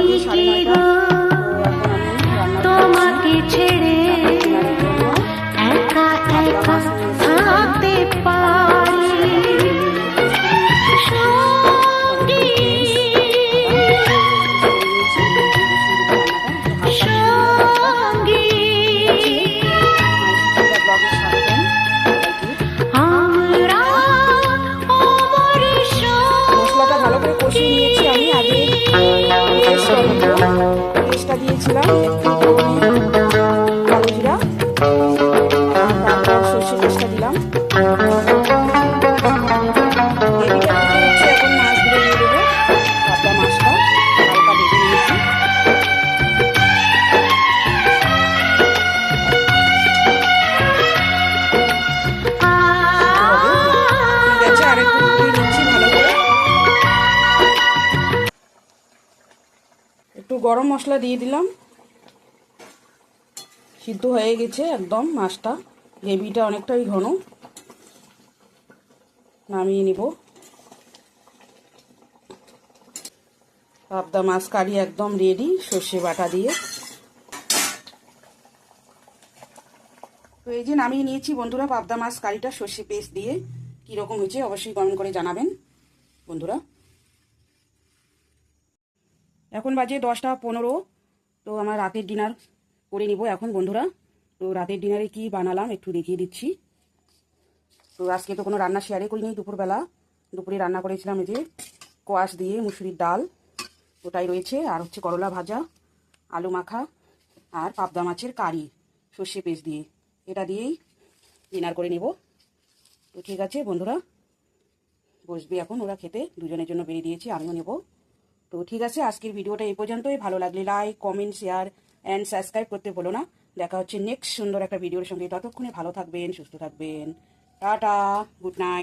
বাজে 9:30। তোমাকে ছেড়ে একা একা থাকতে পারি সঙ্গী সঙ্গী আমরা মশলাটা ভালো করে কষিয়ে নিয়েছি আমি আগে পেস্টটা দিয়েছিলাম কালো জিরা, তারপর সর্ষে পেস্টটা দিলাম। এখন মাছগুলো দিয়ে দেবো, পাবদা মাছটা হালকা ভেজে নিয়েছি। ঠিক আছে, আর একটু ফুটিয়ে নিচ্ছি ভালো করে। একটু গরম মশলা দিয়ে দিলাম। সিদ্ধ হয়ে গেছে একদম মাছটা, গ্রেভিটা অনেকটাই ঘন। নামিয়ে নিব। পাবদা মাছ কারি একদম রেডি সর্ষে বাটা দিয়ে। তো এই যে নামিয়ে নিয়েছি বন্ধুরা পাবদা মাছ কারিটা সর্ষে পেস্ট দিয়ে। কীরকম হয়েছে অবশ্যই কমেন্ট করে জানাবেন বন্ধুরা। এখন বাজে 10টা 15। তো আমার রাতের ডিনার করে নিব এখন বন্ধুরা। তো রাতের ডিনারে কি বানালাম একটু দেখিয়ে দিচ্ছি। তো আজকে তো কোনো রান্না শেয়ারে করিনি। দুপুরে রান্না করেছিলাম এই যে কোয়াশ দিয়ে মুসুরির ডাল, ওটাই রয়েছে। আর হচ্ছে করলা ভাজা, আলু মাখা আর পাবদা মাছের কারি সর্ষে পেস্ট দিয়ে। এটা দিয়েই ডিনার করে নেব। তো ঠিক আছে বন্ধুরা, বসবে এখন ওরা খেতে। দুজনের জন্য বেরিয়ে দিয়েছি, আমিও নেব। তো ঠিক আছে, আজকের ভিডিওটা এই পর্যন্তই। ভালো লাগলে like, comment, share and subscribe করতে ভুলো না। দেখা হচ্ছে নেক্সট সুন্দর একটা ভিডিওর সঙ্গে। ততক্ষণে ভালো থাকবেন, সুস্থ থাকবেন। Tata, good night.